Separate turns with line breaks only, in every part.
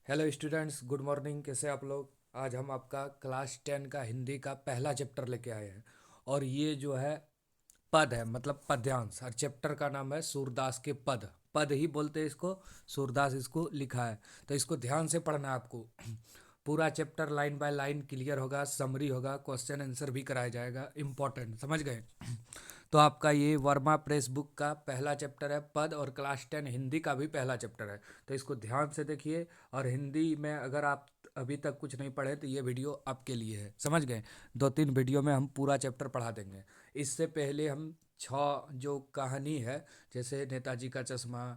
Hello students, good morning. कैसे आप लोग? आज हम आपका क्लास 10 का हिंदी का पहला चैप्टर लेके आए हैं। और ये जो है पद है, मतलब पद्यांश। हर चैप्टर का नाम है सूरदास के पद। पद ही बोलते हैं इसको। सूरदास इसको लिखा है, तो इसको ध्यान से पढ़ना है आपको। पूरा chapter line by line clear होगा, समरी होगा, क्वेश्चन आंसर भी कराया जाएगा। इम्पोर्टेंट, समझ गए? तो आपका ये वर्मा प्रेस बुक का पहला चैप्टर है पद, और क्लास 10 हिंदी का भी पहला चैप्टर है। तो इसको ध्यान से देखिए। और हिंदी में अगर आप अभी तक कुछ नहीं पढ़े तो ये वीडियो आपके लिए है, समझ गए? 2-3 वीडियो में हम पूरा चैप्टर पढ़ा देंगे। इससे पहले हम 6 जो कहानी है, जैसे नेताजी का चश्मा,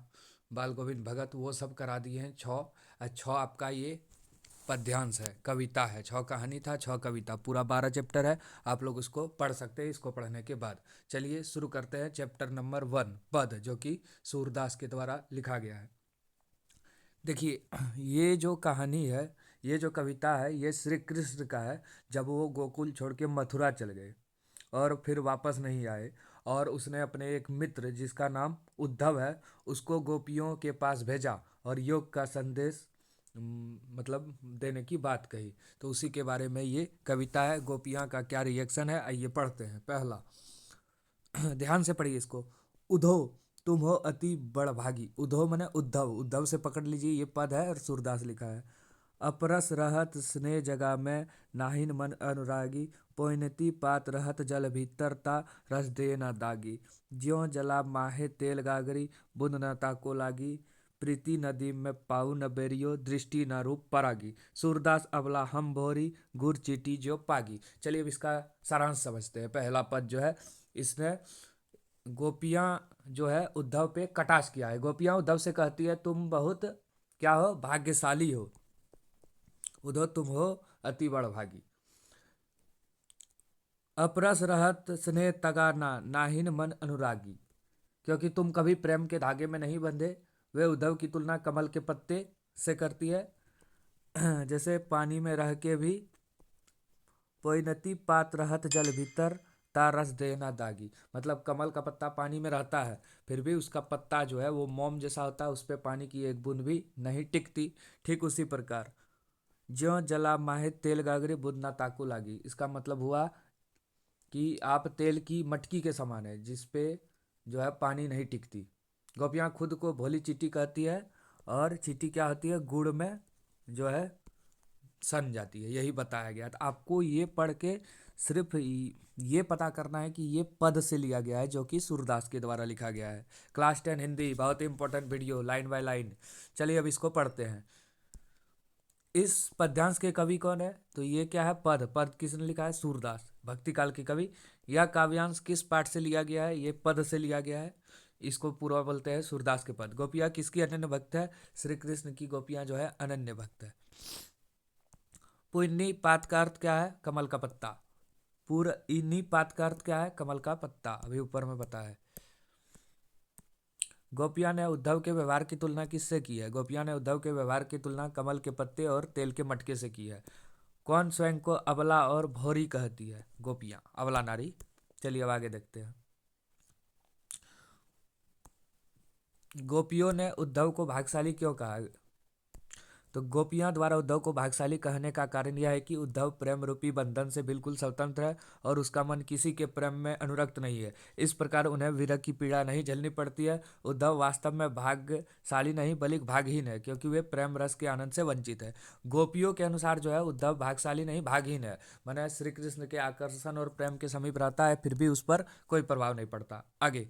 बाल गोविंद भगत, वो सब करा दिए हैं। 6 आपका ये पद्यांश है, कविता है। 6 कहानी था, 6 कविता, पूरा 12 चैप्टर है। आप लोग उसको पढ़ सकते हैं इसको पढ़ने के बाद। चलिए शुरू करते हैं चैप्टर नंबर 1, पद, जो कि सूरदास के द्वारा लिखा गया है। देखिए, ये जो कहानी है, ये जो कविता है, ये श्री कृष्ण का है। जब वो गोकुल छोड़ के मथुरा चल गए और फिर वापस नहीं आए, और उसने अपने एक मित्र जिसका नाम उद्धव है, उसको गोपियों के पास भेजा और योग का संदेश मतलब देने की बात कही। तो उसी के बारे में ये कविता है। गोपियाँ का क्या रिएक्शन है, आइए पढ़ते हैं। पहला, ध्यान से पढ़िए इसको। उधो, तुम हो अति बड़भागी। उधो मने उद्धव, उद्धव से पकड़ लीजिए, ये पद है और सूरदास लिखा है। अपरस रहत स्नेह जगा में, नाहिन मन अनुरागी। पोइनती पात रहत जल भीतर ता, रस दे न दागी। ज्यों जला माहे तेल गागरी, बुन न ताको लागी। प्रीति नदी में पाऊ न बेरियो, दृष्टि न रूप परागी। सूरदास अबला हम भोरी, गुर चीटी जो पागी। चलिए अब इसका सारांश समझते हैं। पहला पद जो है, इसने गोपियाँ जो है उद्धव पे कटाक्ष किया है। गोपियाँ उद्धव से कहती है तुम बहुत क्या हो, भाग्यशाली हो। उद्धव, तुम हो अति बड़ भागी। अपरस रहत स्नेह तगा ना, नाहिन मन अनुरागी। क्योंकि तुम कभी प्रेम के धागे में नहीं बंधे। वे उद्धव की तुलना कमल के पत्ते से करती है। जैसे पानी में रह के भी परिणति पात रहत जल भीतर, ता रस देना दागी। मतलब कमल का पत्ता पानी में रहता है, फिर भी उसका पत्ता जो है वो मोम जैसा होता है, उस पर पानी की एक बूंद भी नहीं टिकती। ठीक उसी प्रकार, ज्यों जला माहे तेल गागरे बुध ना ताकू लागी। इसका मतलब हुआ कि आप तेल की मटकी के समान है, जिस पे जो है पानी नहीं टिकती। गोपियाँ खुद को भोली चीटी कहती है, और चीटी क्या होती है, गुड़ में जो है सन जाती है, यही बताया गया। तो आपको ये पढ़ के सिर्फ ये पता करना है कि ये पद से लिया गया है, जो कि सूरदास के द्वारा लिखा गया है। क्लास 10 हिंदी, बहुत ही important video, line by line. चलिए अब इसको पढ़ते हैं। इस पद्यांश के कवि कौन है? तो ये क्या है, पद। पद किसने लिखा है? सूरदास, भक्ति काल के कवि। यह काव्यांश किस पाठ से लिया गया है? ये पद से लिया गया है। इसको पूरा बोलते हैं सूरदास के पद। गोपियाँ किसकी अनन्य भक्त है? श्री कृष्ण की गोपियाँ जो है अनन्य भक्त है। पुन्नी पात का अर्थ क्या है? कमल का पत्ता। पूर इन्नी पात का अर्थ क्या है? कमल का पत्ता, अभी ऊपर में बताया है। गोपियाँ ने उद्धव के व्यवहार की तुलना किससे की है? गोपियाँ ने उद्धव के व्यवहार की तुलना कमल के पत्ते और तेल के मटके से की है। कौन स्वयं को अबला और भोरी कहती है? गोपियाँ, अबला नारी। चलिए अब आगे देखते हैं। गोपियों ने उद्धव को भाग्यशाली क्यों कहा? तो गोपियां द्वारा उद्धव को भाग्यशाली कहने का कारण यह है कि उद्धव प्रेम रूपी बंधन से बिल्कुल स्वतंत्र है, और उसका मन किसी के प्रेम में अनुरक्त नहीं है। इस प्रकार उन्हें विरह की पीड़ा नहीं झेलनी पड़ती है। उद्धव वास्तव में भाग्यशाली नहीं बल्कि भागहीन है, क्योंकि वे प्रेम रस के आनंद से वंचित है। गोपियों के अनुसार जो है उद्धव भाग्यशाली नहीं, भागहीन है। माने श्री कृष्ण के आकर्षण और प्रेम के समीप रहता है, फिर भी उस पर कोई प्रभाव नहीं पड़ता। आगे,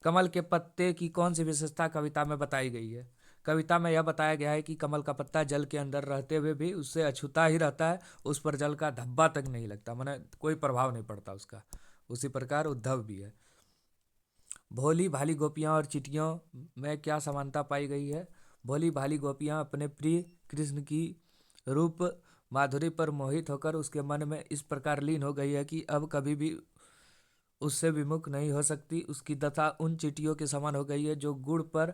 कमल के पत्ते की कौन सी विशेषता कविता में बताई गई है? कविता में यह बताया गया है कि कमल का पत्ता जल के अंदर रहते हुए भी उससे अछूता ही रहता है, उस पर जल का धब्बा तक नहीं लगता, माने कोई प्रभाव नहीं पड़ता उसका। उसी प्रकार उद्धव भी है। भोली भाली गोपियाँ और चिटियों में क्या समानता पाई गई है? भोली भाली गोपियाँ अपने प्रिय कृष्ण की रूप माधुरी पर मोहित होकर उसके मन में इस प्रकार लीन हो गई है कि अब कभी भी उससे विमुख नहीं हो सकती। उसकी दशा उन चींटियों के समान हो गई है जो गुड़ पर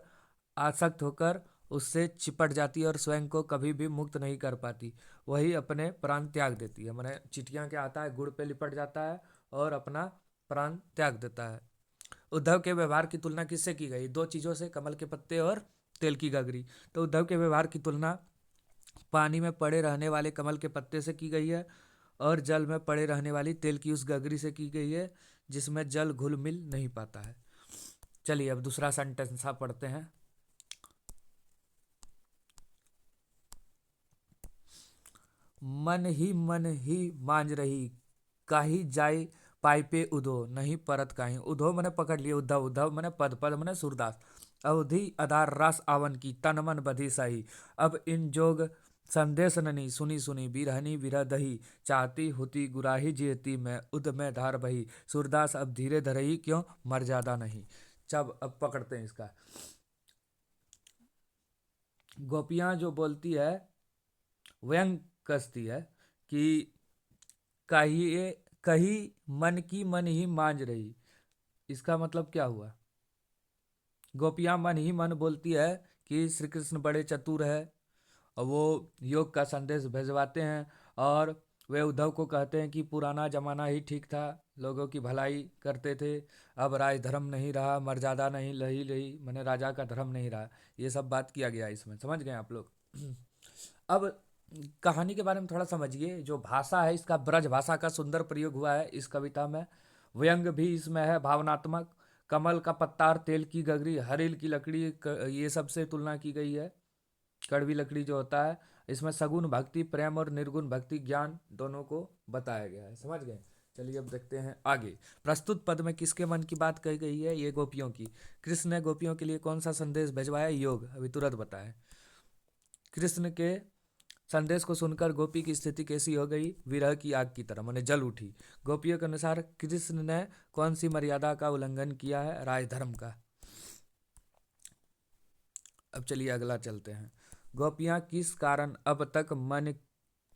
आसक्त होकर उससे चिपट जाती है और स्वयं को कभी भी मुक्त नहीं कर पाती। वही अपने प्राण त्याग देती है। मैंने चींटियाँ क्या आता है, गुड़ पे लिपट जाता है और अपना प्राण त्याग देता है। उद्धव के व्यवहार की तुलना किससे की गई? 2 चीज़ों से, कमल के पत्ते और तेल की गगरी। तो उद्धव के व्यवहार की तुलना पानी में पड़े रहने वाले कमल के पत्ते से की गई है, और जल में पड़े रहने वाली तेल की उस गगरी से की गई है जिसमें जल घुल मिल नहीं पाता है। चलिए अब दूसरा सेंटेंस आप पढ़ते हैं। मन ही मांझ रही, काही जाय पाइपे उधो, नहीं परत काही। उधो मने पकड़ लिए, उद्धव उद्धव मने पद, पद मने सूरदास। अवधि आधार रस आवन की, तन मन बधी सही। अब इन जोग संदेश ननी, सुनी सुनी बिरहनी विरह दही। चाहती हुती गुराही जीती मैं, उद में धार बही। सूरदास अब धीरे धरही, क्यों मर्यादा नहीं। जब अब पकड़ते हैं इसका। गोपियां जो बोलती है, व्यंग कसती है कि कही कही मन ही मांझ रही। इसका मतलब क्या हुआ? गोपियां मन ही मन बोलती है कि श्री कृष्ण बड़े चतुर है और वो योग का संदेश भेजवाते हैं, और वे उद्धव को कहते हैं कि पुराना जमाना ही ठीक था, लोगों की भलाई करते थे, अब राज धर्म नहीं रहा, मर्यादा नहीं रही, मैंने राजा का धर्म नहीं रहा। ये सब बात किया गया इसमें, समझ गए आप लोग? अब कहानी के बारे में थोड़ा समझिए। जो भाषा है इसका ब्रज भाषा का सुंदर प्रयोग हुआ है इस कविता में। व्यंग भी इसमें है, भावनात्मक। कमल का पत्ता और तेल की गगरी, हरील की लकड़ी, ये सब से तुलना की गई है। कड़वी लकड़ी जो होता है, इसमें सगुण भक्ति, प्रेम और निर्गुण भक्ति, ज्ञान दोनों को बताया गया है। समझ गए? चलिए अब देखते हैं आगे। प्रस्तुत पद में किसके मन की बात कही गई है? ये गोपियों की। कृष्ण ने गोपियों के लिए कौन सा संदेश भिजवाया? योग। अभी तुरंत बताएं। कृष्ण के संदेश को सुनकर गोपी की स्थिति कैसी हो गई? विरह की आग की तरह, माने जल उठी। गोपियों के अनुसार कृष्ण ने कौन सी मर्यादा का उल्लंघन किया है? राजधर्म का। अब चलिए अगला चलते हैं। गोपियां किस कारण अब तक मन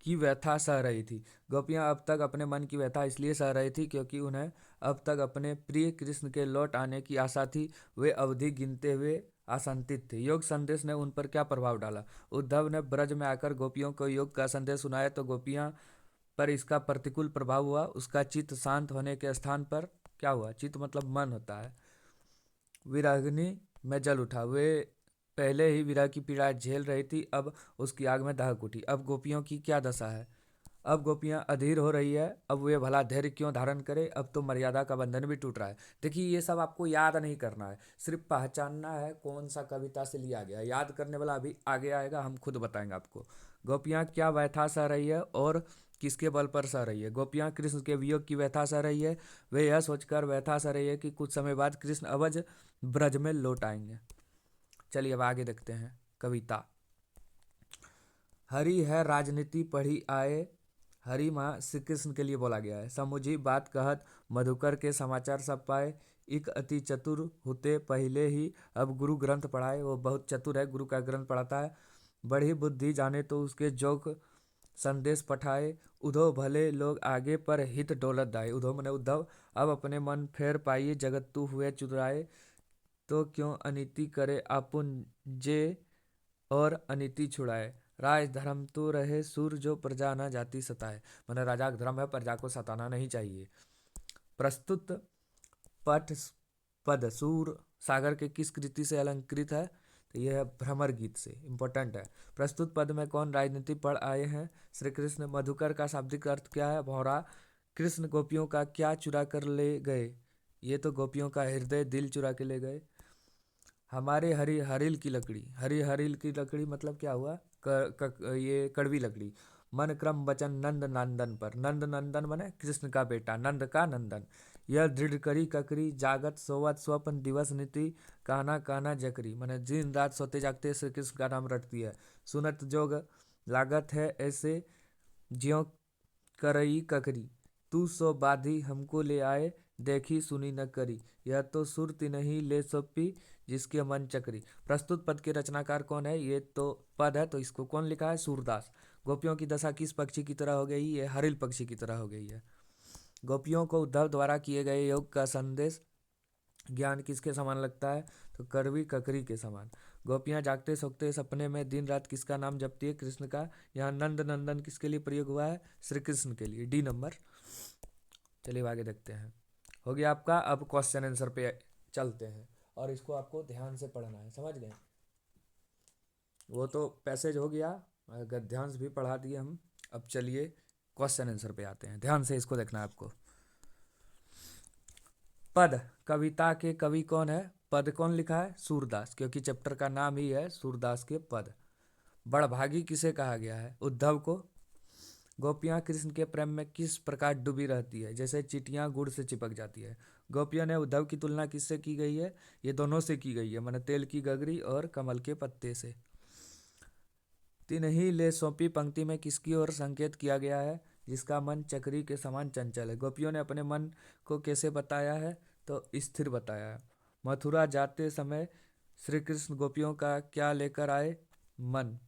की व्यथा सह रही थी? गोपियां अब तक अपने मन की व्यथा इसलिए सह रही थी क्योंकि उन्हें अब तक अपने प्रिय कृष्ण के लौट आने की आशा थी। वे अवधि गिनते हुए आशंकित थे। योग संदेश ने उन पर क्या प्रभाव डाला? उद्धव ने ब्रज में आकर गोपियों को योग का संदेश सुनाया तो गोपियां पर इसका प्रतिकूल प्रभाव हुआ। उसका चित्त शांत होने के स्थान पर क्या हुआ? चित्त मतलब मन होता है। विरागिनी में जल उठा। वे पहले ही विरह की पीड़ा झेल रही थी, अब उसकी आग में दहक उठी। अब गोपियों की क्या दशा है? अब गोपियां अधीर हो रही है। अब वे भला धैर्य क्यों धारण करे? अब तो मर्यादा का बंधन भी टूट रहा है। देखिए ये सब आपको याद नहीं करना है, सिर्फ पहचानना है कौन सा कविता से लिया गया। याद करने वाला अभी आगे आएगा, हम खुद बताएंगे आपको। गोपियां क्या व्यथा सह रही है और किसके बल पर सह रही है? गोपियां कृष्ण के वियोग की व्यथा सह रही है। वे यह सोचकर व्यथा सह रही है कि कुछ समय बाद कृष्ण अवध ब्रज में लौट आएंगे। चलिए अब आगे देखते हैं कविता। हरि है राजनीति पढ़ी आए, हरि माँ श्री कृष्ण के लिए बोला गया है। समुझी बात कहत मधुकर के समाचार सब पाए, एक अति चतुर होते पहले ही अब गुरु ग्रंथ पढ़ाए। वो बहुत चतुर है, गुरु का ग्रंथ पढ़ाता है। बड़ी बुद्धि जाने तो उसके जोग संदेश पठाए, उधो भले लोग आगे पर हित डोलत दाए। उधो मने उद्धव, अब अपने मन फेर पाइए, जगत तू हुए चुराए। तो क्यों अनिति करे आपुन जे, और अनिति छुड़ाए। राज धर्म तो रहे सूर, जो प्रजा न जाति सताए। मैंने राजा का धर्म है, प्रजा को सताना नहीं चाहिए। प्रस्तुत पठ पद सूर सागर के किस कृति से अलंकृत है? तो यह है भ्रमर गीत से, इंपॉर्टेंट है। प्रस्तुत पद में कौन राजनीति पढ़ आए हैं? श्री कृष्ण। मधुकर का शाब्दिक अर्थ क्या है? भौरा। कृष्ण गोपियों का क्या चुरा कर ले गए? ये तो गोपियों का हृदय दिल चुरा के ले गए। हमारे हरी हरील की लकड़ी, हरी हरील की लकड़ी मतलब क्या हुआ? ये कड़वी लकड़ी। मन क्रम वचन नंद नंदन पर, नंद नंदन माने कृष्ण का बेटा, नंद का नंदन। यह दृढ़ करी ककरी, जागत सोवत स्वपन दिवस नीति, काना काना जकरी माने दिन रात सोते जागते श्री कृष्ण का नाम रटती है। सुनत जोग लागत है ऐसे, ज्यों करई ककरी। तू सो बाधी हमको ले आए, देखी सुनी न करी। यह तो सुरती नहीं ले सपी, जिसके मन चक्री। प्रस्तुत पद के रचनाकार कौन है? ये तो पद है, तो इसको कौन लिखा है? सूरदास। गोपियों की दशा किस पक्षी की तरह हो गई? ये हरिल पक्षी की तरह हो गई है। गोपियों को उद्धव द्वारा किए गए योग का संदेश ज्ञान किसके समान लगता है? तो करवी ककरी के समान। गोपियां जागते सोते सपने में दिन रात किसका नाम जपती है? कृष्ण का। यहाँ नंद नंदन किसके लिए प्रयोग हुआ है? श्री कृष्ण के लिए। D number. चलिए आगे देखते हैं। हो गया आपका। अब क्वेश्चन आंसर पे चलते हैं, और इसको आपको ध्यान से पढ़ना है, समझ गए? वो तो पैसेज हो गया, गद्यांश भी पढ़ा दिए हम। अब चलिए क्वेश्चन आंसर पे आते हैं, ध्यान से इसको देखना है आपको। पद, कविता के कवि कौन है? पद कौन लिखा है? सूरदास, क्योंकि चैप्टर का नाम ही है सूरदास के पद। बड़भागी किसे कहा गया है? उद्धव को। गोपियाँ कृष्ण के प्रेम में किस प्रकार डूबी रहती है? जैसे चींटियाँ गुड़ से चिपक जाती है। गोपियों ने उद्धव की तुलना किससे की गई है? ये दोनों से की गई है, माने तेल की गगरी और कमल के पत्ते से। तिन्ही ले सौंपी पंक्ति में किसकी ओर संकेत किया गया है? जिसका मन चक्री के समान चंचल है। गोपियों ने अपने मन को कैसे बताया है? तो स्थिर बताया है। मथुरा जाते समय श्री कृष्ण गोपियों का क्या लेकर आए? मन।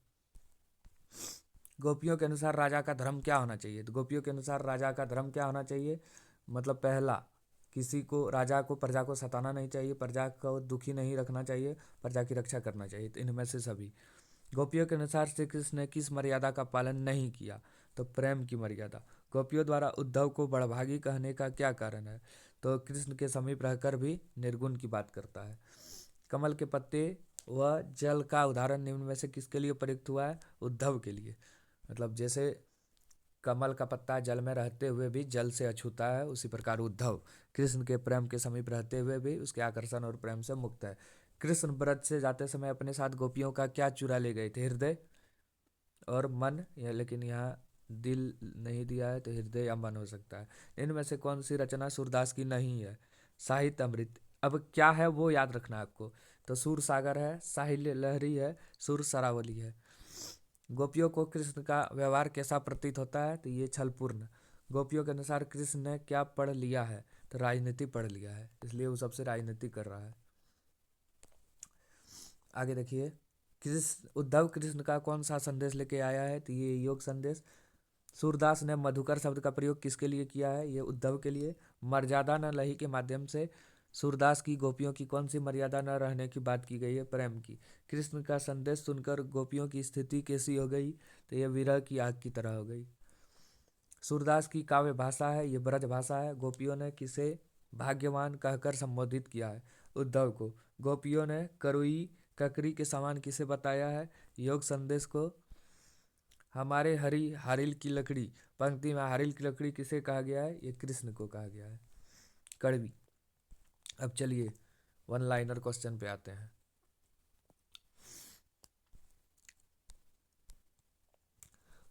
गोपियों के अनुसार राजा का धर्म क्या होना चाहिए? तो गोपियों के अनुसार राजा का धर्म क्या होना चाहिए? मतलब पहला, किसी को, राजा को प्रजा को सताना नहीं चाहिए, प्रजा को दुखी नहीं रखना चाहिए, प्रजा की रक्षा करना चाहिए। तो इनमें से सभी। गोपियों के अनुसार श्री कृष्ण ने किस मर्यादा का पालन नहीं किया? तो प्रेम की मर्यादा। गोपियों द्वारा उद्धव को बड़भागी कहने का क्या कारण है? तो कृष्ण के समीप रहकर भी निर्गुण की बात करता है। कमल के पत्ते व जल का उदाहरण निम्न में से किसके लिए प्रयुक्त हुआ है? उद्धव के लिए। मतलब जैसे कमल का पत्ता जल में रहते हुए भी जल से अछूता है, उसी प्रकार उद्धव कृष्ण के प्रेम के समीप रहते हुए भी उसके आकर्षण और प्रेम से मुक्त है। कृष्ण व्रत से जाते समय अपने साथ गोपियों का क्या चुरा ले गए थे? हृदय और मन, या लेकिन यहाँ दिल नहीं दिया है, तो हृदय या मन हो सकता है। इनमें से कौन सी रचना सूरदास की नहीं है? साहित्य अमृत। अब क्या है वो याद रखना है आपको। तो सूर सागर है, साहित्य लहरी है, सुर सरावली है। गोपियों को कृष्ण का व्यवहार कैसा प्रतीत होता है? तो ये छलपूर्ण। गोपियों के अनुसार कृष्ण ने क्या पढ़ लिया है? तो राजनीति पढ़ लिया है, इसलिए वो सबसे राजनीति कर रहा है। आगे देखिए, कृष्ण, उद्धव कृष्ण का कौन सा संदेश लेके आया है? तो ये योग संदेश। सूरदास ने मधुकर शब्द का प्रयोग किसके लिए किया है? ये उद्धव के लिए। मर्यादा न लही के माध्यम से सूरदास की गोपियों की कौन सी मर्यादा न रहने की बात की गई है? प्रेम की। कृष्ण का संदेश सुनकर गोपियों की स्थिति कैसी हो गई? तो ये विरह की आग की तरह हो गई। सूरदास की काव्य भाषा है, ये ब्रज भाषा है। गोपियों ने किसे भाग्यवान कहकर संबोधित किया है? उद्धव को। गोपियों ने करुई ककरी के समान किसे बताया है? योग संदेश को। हमारे हरी हारिल की लकड़ी, पंक्ति में हारिल की लकड़ी किसे कहा गया है? ये कृष्ण को कहा गया है, कड़वी। अब चलिए वन लाइनर क्वेश्चन पे आते हैं।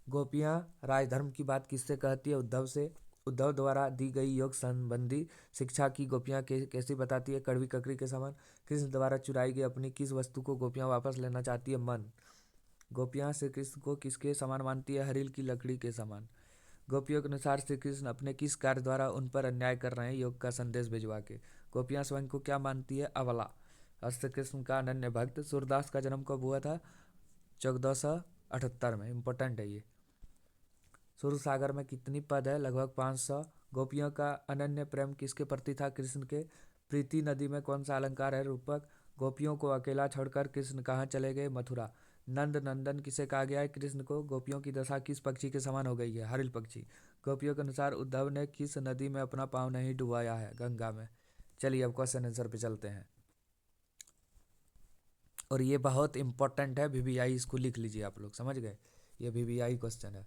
गोपियाँ राजधर्म की बात किससे कहती है? उद्धव से। उद्धव द्वारा दी गई योग संबंधी शिक्षा की गोपियाँ कैसी बताती है? कड़वी ककड़ी के समान। कृष्ण द्वारा चुराई गई अपनी किस वस्तु को गोपियाँ वापस लेना चाहती है? मन। गोपियाँ श्री कृष्ण को किसके समान मानती है? हरील की लकड़ी के समान। गोपियों के अनुसार श्री कृष्ण अपने किस कार्य द्वारा उन पर अन्याय कर रहे हैं? योग का संदेश भिजवा के। गोपियाँ स्वयं को क्या मानती है? अबला। और श्री कृष्ण का अनन्य भक्त। सूरदास का जन्म कब हुआ था? 1478 में। इम्पोर्टेंट है ये। सुर सागर में कितनी पद है? लगभग 500। गोपियों का अनन्य प्रेम किसके प्रति था? कृष्ण के। प्रीति नदी में कौन सा अलंकार है? रूपक। गोपियों को अकेला छोड़कर कृष्ण कहाँ चले गए? मथुरा। नंद नंदन किसे कहा गया है? कृष्ण को। गोपियों की दशा किस पक्षी के समान हो गई है? हरिल पक्षी। गोपियों के अनुसार उद्धव ने किस नदी में अपना पाँव नहीं डुबाया है? गंगा में। चलिए अब क्वेश्चन आंसर पे चलते हैं, और ये बहुत इंपॉर्टेंट है, वीवीआई, इसको लिख लीजिए आप लोग, समझ गए? ये वीवीआई क्वेश्चन है।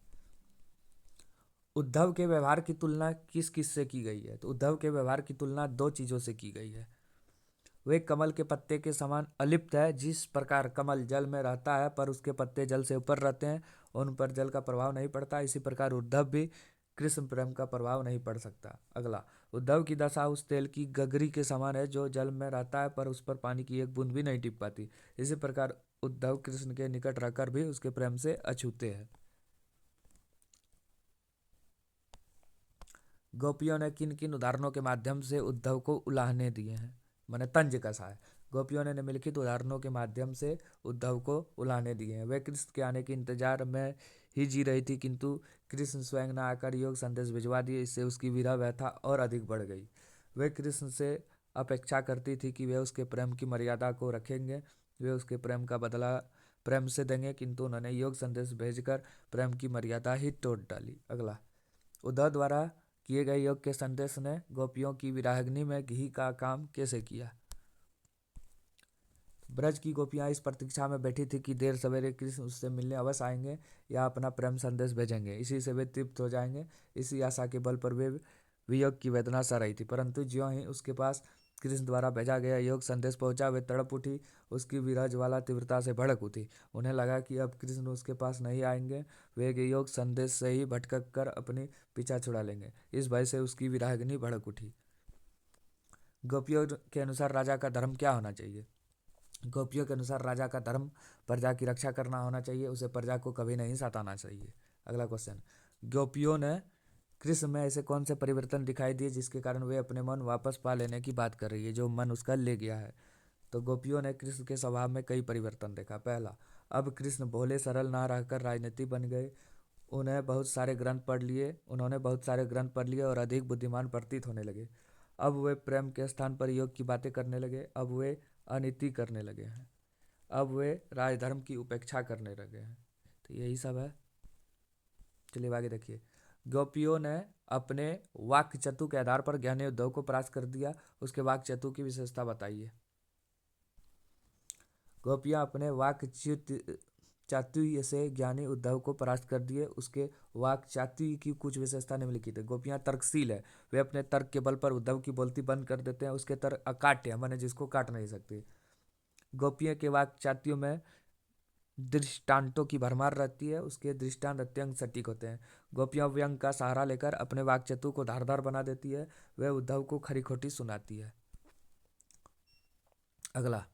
उद्धव के व्यवहार की तुलना किस किस से की गई है? तो उद्धव के व्यवहार की तुलना दो चीजों से की गई है। वे कमल के पत्ते के समान अलिप्त है। जिस प्रकार कमल जल में रहता है पर उसके पत्ते जल से ऊपर रहते हैं, उन पर जल का प्रभाव नहीं पड़ता, इसी प्रकार उद्धव भी कृष्ण प्रेम का प्रभाव नहीं पड़ सकता। अगला, उद्धव की दशा उस तेल की गगरी के समान है जो जल में रहता है पर उस पर पानी की एक बूंद भी नहीं टिप पाती। इसी प्रकार उद्धव कृष्ण के निकट रहकर भी उसके प्रेम से अछूते हैं। गोपियों ने किन किन उदाहरणों के माध्यम से उद्धव को उलाहने दिए हैं? मैंने तंज कसा है। गोपियों ने निम्नलिखित उदाहरणों के माध्यम से उद्धव को उलाहने दिए हैं। वे कृष्ण के आने के इंतजार में ही जी रही थी, किंतु कृष्ण स्वयं न आकर योग संदेश भिजवा दिए, इससे उसकी विरह व्यथा और अधिक बढ़ गई। वे कृष्ण से अपेक्षा करती थी कि वे उसके प्रेम की मर्यादा को रखेंगे, वे उसके प्रेम का बदला प्रेम से देंगे, किंतु उन्होंने योग संदेश भेजकर प्रेम की मर्यादा ही तोड़ डाली। अगला, उद्धव द्वारा किए गए योग के संदेश ने गोपियों की विराहग्नि में घी का काम कैसे किया? ब्रज की गोपियां इस प्रतीक्षा में बैठी थी कि देर सवेरे कृष्ण उससे मिलने अवश्य आएंगे या अपना प्रेम संदेश भेजेंगे। इसी से वे तृप्त हो जाएंगे। इसी आशा के बल पर वे वियोग की वेदना सह रही थी, परंतु ज्यों ही उसके पास कृष्ण द्वारा भेजा गया योग संदेश पहुंचा, वे तड़प उठी। उसकी विरह ज्वाला तीव्रता से भड़क उठी। उन्हें लगा कि अब कृष्ण उसके पास नहीं आएंगे। वे योग संदेश से ही भटक कर अपनी पीछा छुड़ा लेंगे। इस भय से उसकी विरागनी भड़क उठी। गोपियों के अनुसार राजा का धर्म क्या होना चाहिए? गोपियों के अनुसार राजा का धर्म प्रजा की रक्षा करना होना चाहिए। उसे प्रजा को कभी नहीं सताना चाहिए। अगला क्वेश्चन, गोपियों ने कृष्ण में ऐसे कौन से परिवर्तन दिखाई दिए जिसके कारण वे अपने मन वापस पा लेने की बात कर रही है, जो मन उसका ले गया है? तो गोपियों ने कृष्ण के स्वभाव में कई परिवर्तन देखा। पहला, अब कृष्ण भोले सरल ना रहकर राजनीति बन गए। उन्होंने बहुत सारे ग्रंथ पढ़ लिए और अधिक बुद्धिमान प्रतीत होने लगे। अब वे प्रेम के स्थान पर योग की बातें करने लगे। अब वे अनीति करने लगे हैं। अब वे राजधर्म की उपेक्षा करने लगे हैं। तो यही सब है। चलिए आगे देखिए। गोपियों ने अपने वाक्य चतु के आधार पर ज्ञानी उद्धव को परास्त कर दिया। उसके वाक्य चतु की विशेषता बताइए। गोपियां अपने वाक्य चातुर्य से ज्ञानी उद्धव को परास्त कर दिए। उसके वाक्य चातुर्य की कुछ विशेषता निम्नलिखित है। गोपियां तर्कशील है। वे अपने तर्क के बल पर उद्धव की बोलती बंद कर देते हैं। उसके तर्क अकाट्य है, माने जिसको काट नहीं सकते। गोपियों के वाक्य चातुर्य में दृष्टांतों की भरमार रहती है। उसके दृष्टांत अत्यंत सटीक होते हैं। गोपियां व्यंग का सहारा लेकर अपने वाक्चतु को धारदार बना देती है। वह उद्धव को खरी खोटी सुनाती है। अगला,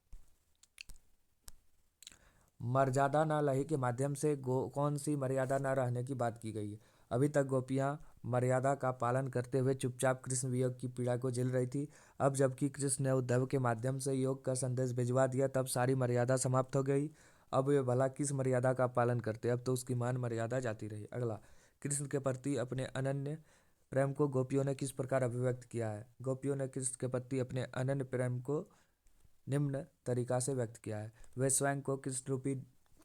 मर्यादा न लही के माध्यम से कौन सी मर्यादा न रहने की बात की गई है? अभी तक गोपियां मर्यादा का पालन करते हुए चुपचाप कृष्ण वियोग की पीड़ा को झेल रही थी। अब जबकि कृष्ण ने उद्धव के माध्यम से योग का संदेश भिजवा दिया, तब सारी मर्यादा समाप्त हो गई। अब वे भला किस मर्यादा का पालन करते? अब तो उसकी मान मर्यादा जाती रही। अगला, कृष्ण के प्रति अपने अनन्य प्रेम को गोपियों ने किस प्रकार अभिव्यक्त किया है? गोपियों ने कृष्ण के प्रति अपने अनन्य प्रेम को निम्न तरीका से व्यक्त किया है। वह स्वयं को कृष्ण रूपी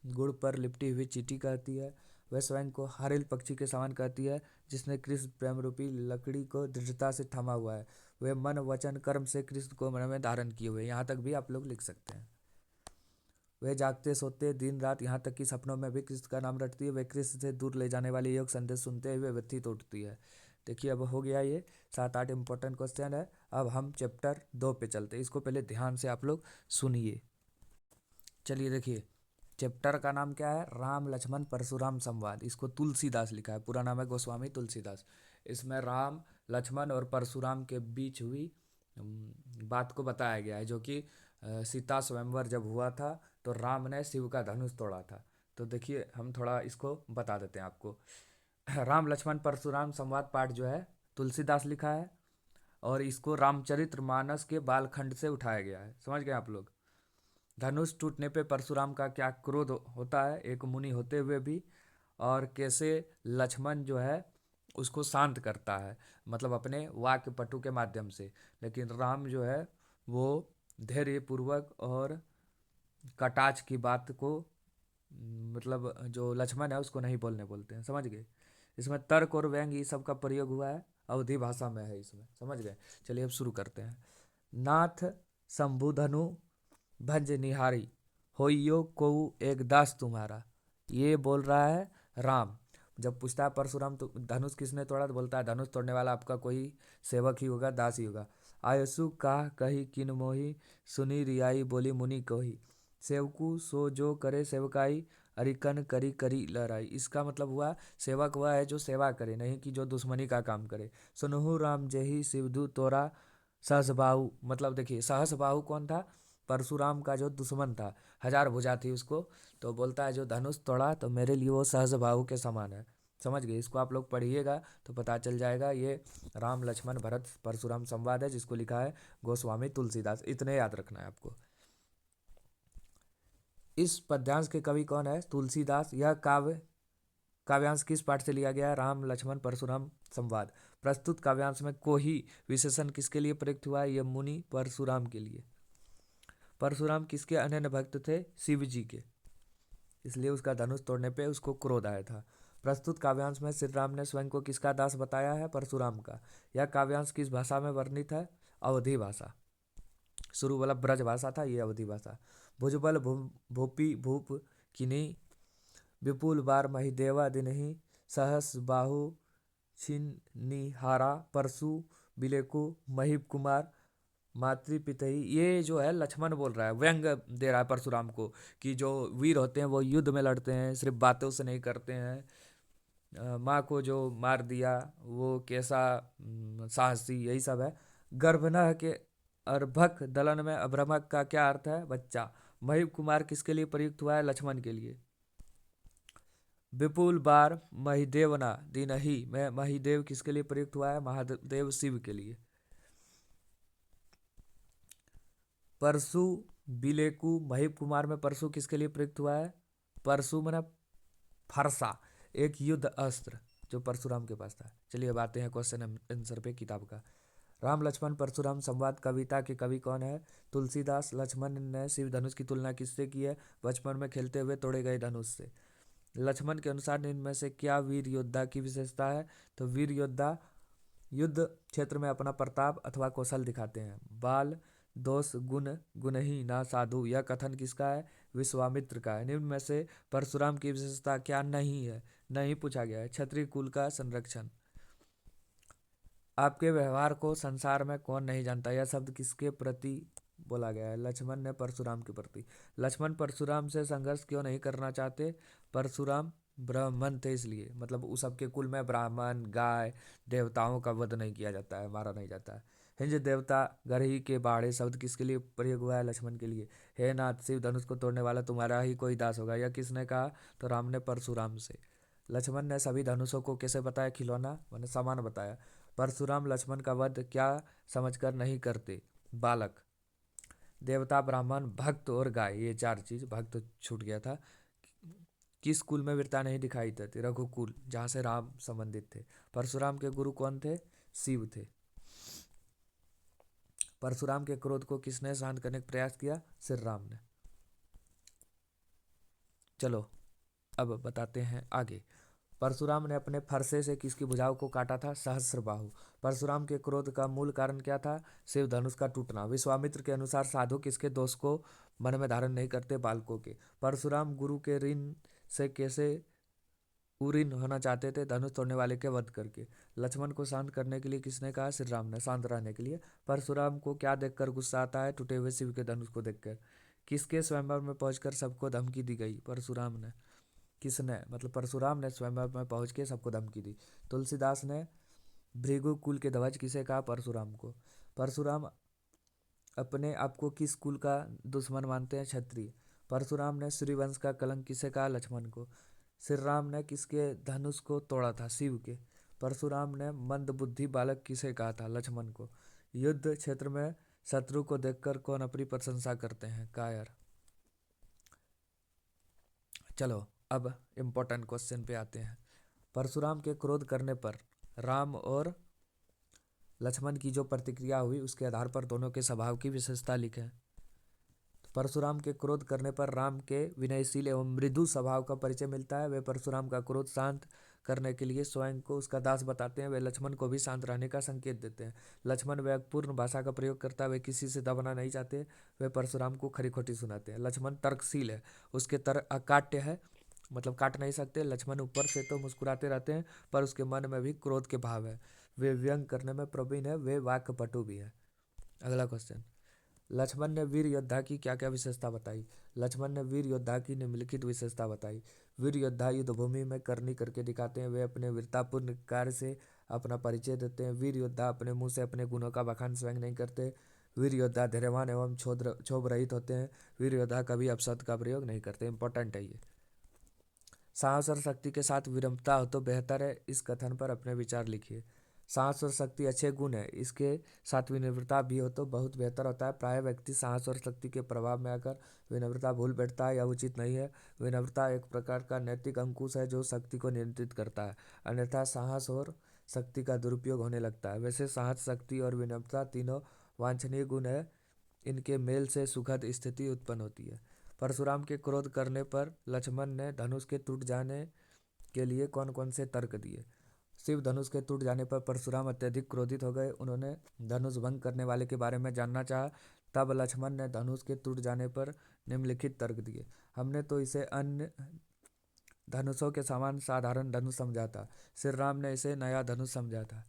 गुड़ पर लिपटी हुई चींटी कहती है। वह स्वयं को हरिल पक्षी के समान कहती है, जिसने कृष्ण प्रेम रूपी लकड़ी को दृढ़ता से थमा हुआ है। वह मन वचन कर्म से कृष्ण को मन में धारण किए हुए। यहाँ तक भी आप लोग लिख सकते हैं। वे जागते सोते दिन रात, यहाँ तक कि सपनों में भी कृष्ण का नाम रटती है। वे कृष्ण से दूर ले जाने वाले योग संदेश सुनते हुए व्यथित उठती है। देखिए, अब हो गया ये 7-8 इंपॉर्टेंट क्वेश्चन है। अब हम चैप्टर 2 पे चलते हैं। इसको पहले ध्यान से आप लोग सुनिए। चलिए देखिए, चैप्टर का नाम क्या है? राम लक्ष्मण परशुराम संवाद। इसको तुलसीदास लिखा है, पूरा नाम है गोस्वामी तुलसीदास। इसमें राम लक्ष्मण और परशुराम के बीच हुई बात को बताया गया है, जो कि सीता स्वयंवर जब हुआ था तो राम ने शिव का धनुष तोड़ा था। तो देखिए, हम थोड़ा इसको बता देते हैं आपको। राम लक्ष्मण परशुराम संवाद पाठ जो है तुलसीदास लिखा है, और इसको रामचरित्र मानस के बालखंड से उठाया गया है। समझ गए आप लोग? धनुष टूटने पे परशुराम का क्या क्रोध होता है एक मुनि होते हुए भी, और कैसे लक्ष्मण जो है उसको शांत करता है, मतलब अपने वाक्य पटु के माध्यम से। लेकिन राम जो है वो धैर्य पूर्वक और कटाक्ष की बात को, मतलब जो लक्ष्मण है उसको नहीं बोलने बोलते हैं। समझ गए? इसमें तर्क और व्यंग ये सब का प्रयोग हुआ है, अवधि भाषा में है इसमें। समझ गए? चलिए अब शुरू करते हैं। नाथ शंभुधनु भंज निहारी, होइयो को एक दास तुम्हारा। ये बोल रहा है राम। जब पूछता है परशुराम तो धनुष किसने तोड़ा, तो बोलता है धनुष तोड़ने वाला आपका कोई सेवक ही होगा, दास ही होगा। आयसु का कही किन मोही, सुनी रियाई बोली मुनि कोही। सेवकू सो जो करे सेवकाई, अरिकन करी करी लड़ाई। इसका मतलब हुआ सेवक वह है जो सेवा करे, नहीं कि जो दुश्मनी का काम करे। सुनहु राम जही शिवधु तोरा, सहसबाहु। मतलब देखिए, सहसबाहु कौन था? परशुराम का जो दुश्मन था, 1000 भुजा थी उसको। तो बोलता है जो धनुष तोड़ा तो मेरे लिए वो सहस्रबाहु के समान है। समझ गए? इसको आप लोग पढ़िएगा तो पता चल जाएगा। ये राम लक्ष्मण भरत परशुराम संवाद है, जिसको लिखा है गोस्वामी तुलसीदास। इतने याद रखना है आपको। इस पद्यांश के कवि कौन है? तुलसीदास। यह काव्यांश किस पाठ से लिया गया है? राम लक्ष्मण परशुराम संवाद। प्रस्तुत काव्यांश में कोही विशेषण किसके लिए प्रयुक्त हुआ है? यह मुनि परशुराम के लिए। परशुराम किसके अनन्य भक्त थे? शिव जी के। इसलिए उसका धनुष तोड़ने पे उसको क्रोध आया था। प्रस्तुत काव्यांश में श्री राम ने स्वयं को किसका दास बताया है? परशुराम का। यह काव्यांश किस भाषा में वर्णित है? अवधि भाषा। शुरू वाला ब्रज भाषा था, ये अवधि भाषा। भुजबल भूपि भूप किन्ही, विपुल बार महिदेवा दिनहि, सहस बाहु छिन्निहारा, परशु बिलेकु महीप कुमार मातृपितही। ये जो है लक्ष्मण बोल रहा है, व्यंग दे रहा है परशुराम को कि जो वीर होते हैं वो युद्ध में लड़ते हैं, सिर्फ बातों से नहीं करते हैं। माँ को जो मार दिया वो कैसा साहसी, यही सब है। गर्भनह के अर्भक दलन में अभ्रमक का क्या अर्थ है? बच्चा। महीप कुमार किसके लिए प्रयुक्त हुआ है? लक्ष्मण के लिए। विपुल बार महिदेवना दीनहि में महिदेव किसके लिए प्रयुक्त हुआ है? महादेव शिव के लिए। परशु बिलेकु महीप कुमार में परशु किसके लिए प्रयुक्त हुआ है? परशु मना फरसा, एक युद्ध अस्त्र जो परशुराम के पास था। चलिए अब आते हैं क्वेश्चन आंसर पे किताब का। राम लक्ष्मण परशुराम संवाद कविता के कवि कौन है? तुलसीदास। लक्ष्मण ने शिव धनुष की तुलना किससे की है? बचपन में खेलते हुए तोड़े गए धनुष से। लक्ष्मण के अनुसार इनमें से क्या वीर योद्धा की विशेषता है? तो वीर योद्धा युद्ध क्षेत्र में अपना प्रताप अथवा कौशल दिखाते हैं। बाल दोष गुण गुणही ना साधु, यह कथन किसका है? विश्वामित्र का है। निम्न में से परशुराम की विशेषता क्या नहीं है? नहीं पूछा गया है। क्षत्रिय कुल का संरक्षण। आपके व्यवहार को संसार में कौन नहीं जानता, यह शब्द किसके प्रति बोला गया है? लक्ष्मण ने परशुराम के प्रति। लक्ष्मण परशुराम से संघर्ष क्यों नहीं करना चाहते? परशुराम ब्राह्मण थे इसलिए, मतलब उस सबके कुल में ब्राह्मण गाय देवताओं का वध नहीं किया जाता है, मारा नहीं जाता है। हिंज देवता गरही के बाड़े शब्द किसके लिए प्रयोग हुआ है? लक्ष्मण के लिए। हे नाथ, शिव धनुष को तोड़ने वाला तुम्हारा ही कोई दास होगा, यह किसने कहा? तो राम ने परशुराम से। लक्ष्मण ने सभी धनुषों को कैसे बताया? खिलौना मैंने सामान बताया। परशुराम लक्ष्मण का वध क्या समझकर नहीं करते? बालक। देवता ब्राह्मण भक्त और गाय, ये चार चीज, भक्त छूट गया था। किस कुल में वीरता नहीं दिखाई देती? रघुकुल, जहाँ से राम संबंधित थे। परशुराम के गुरु कौन थे? शिव थे। परशुराम के क्रोध को किसने शांत करने का प्रयास किया? श्री राम ने। चलो अब बताते हैं आगे। परशुराम ने अपने फरसे से किसकी भुजाओं को काटा था? सहस्त्रबाहु। परशुराम के क्रोध का मूल कारण क्या था? शिव धनुष का टूटना। विश्वामित्र के अनुसार साधु किसके दोष को मन में धारण नहीं करते? बालकों के। परशुराम गुरु के ऋण से कैसे उऋण होना चाहते थे? धनुष तोड़ने वाले के वध करके। लक्ष्मण को शांत करने के लिए किसने कहा? श्री राम ने, शांत रहने के लिए। परशुराम को क्या देखकर गुस्सा आता है? टूटे हुए शिव के धनुष को देखकर। किसके स्वयंवर में पहुंचकर सबको धमकी दी गई? परशुराम ने। किसने? मतलब परशुराम ने स्वयंवर में पहुंच के सबको धमकी दी। तुलसीदास ने। भृगु कुल के ध्वज किसे कहा? परशुराम को। परशुराम अपने आप को किस कुल का दुश्मन मानते हैं? क्षत्रिय। परशुराम ने सूर्यवंश का कलंक किसे कहा? लक्ष्मण को। श्री राम ने किसके धनुष को तोड़ा था? शिव के। परशुराम ने मंदबुद्धि बालक किसे कहा था? लक्ष्मण को। युद्ध क्षेत्र में शत्रु को देखकर कौन अपनी प्रशंसा करते हैं? कायर। चलो अब इम्पोर्टेंट क्वेश्चन पे आते हैं। परशुराम के क्रोध करने पर राम और लक्ष्मण की जो प्रतिक्रिया हुई उसके आधार पर दोनों के स्वभाव की विशेषता लिखें। परशुराम के क्रोध करने पर राम के विनयशील एवं मृदु स्वभाव का परिचय मिलता है। वे परशुराम का क्रोध शांत करने के लिए स्वयं को उसका दास बताते हैं। वे लक्ष्मण को भी शांत रहने का संकेत देते हैं। लक्ष्मण व्यंग्यपूर्ण भाषा का प्रयोग करता है, वे किसी से दबाना नहीं चाहते। वे परशुराम को खरी खोटी सुनाते हैं। लक्ष्मण तर्कशील है, उसके तर्क अकाट्य है, मतलब काट नहीं सकते। लक्ष्मण ऊपर से तो मुस्कुराते रहते हैं पर उसके मन में भी क्रोध के भाव है। वे व्यंग करने में प्रवीण है, वे वाक्पटु भी है। अगला क्वेश्चन। लक्ष्मण ने वीर योद्धा की क्या क्या विशेषता बताई? लक्ष्मण ने वीर योद्धा की निम्नलिखित विशेषता बताई। वीर योद्धा युद्ध भूमि में करनी करके दिखाते हैं। वे अपने वीरतापूर्ण कार्य से अपना परिचय देते हैं। वीर योद्धा अपने मुंह से अपने गुणों का बखान स्वयं नहीं करते। वीर योद्धा धैर्यवान एवं क्षोभ रहित होते हैं। वीर योद्धा कभी अपशब्द का प्रयोग नहीं करते। इंपॉर्टेंट है ये। साहस और शक्ति के साथ विरमता हो तो बेहतर है, इस कथन पर अपने विचार लिखिए। साहस और शक्ति अच्छे गुण है, इसके साथ विनम्रता भी हो तो बहुत बेहतर होता है। प्राय व्यक्ति साहस और शक्ति के प्रभाव में आकर विनम्रता भूल बैठता है, यह उचित नहीं है। विनम्रता एक प्रकार का नैतिक अंकुश है जो शक्ति को नियंत्रित करता है, अन्यथा साहस और शक्ति का दुरुपयोग होने लगता है। वैसे साहस, शक्ति और विनम्रता तीनों वांछनीय गुण है, इनके मेल से सुखद स्थिति उत्पन्न होती है। परशुराम के क्रोध करने पर लक्ष्मण ने धनुष के टूट जाने के लिए कौन कौन से तर्क दिए? शिव धनुष के टूट जाने पर परशुराम अत्यधिक क्रोधित हो गए। उन्होंने धनुष भंग करने वाले के बारे में जानना चाहा, तब लक्ष्मण ने धनुष के टूट जाने पर निम्नलिखित तर्क दिए। हमने तो इसे अन्य धनुषों के समान साधारण धनुष समझा था, श्री राम ने इसे नया धनुष समझा था।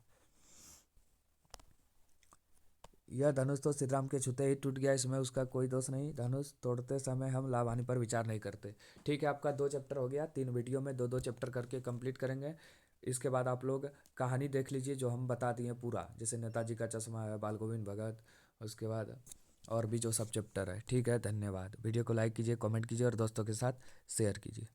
यह धनुष तो श्री राम के छूते ही टूट गया, इसमें उसका कोई दोष नहीं। धनुष तोड़ते समय हम लाभ हानि पर विचार नहीं करते। ठीक है, आपका 2 चैप्टर हो गया। 3 वीडियो में 2-2 चैप्टर करके कंप्लीट करेंगे। इसके बाद आप लोग कहानी देख लीजिए जो हम बता दिए पूरा, जैसे नेताजी का चश्मा है, बाल गोविंद भगत, उसके बाद और भी जो सब चैप्टर है। ठीक है, धन्यवाद। वीडियो को लाइक कीजिए, कमेंट कीजिए और दोस्तों के साथ शेयर कीजिए।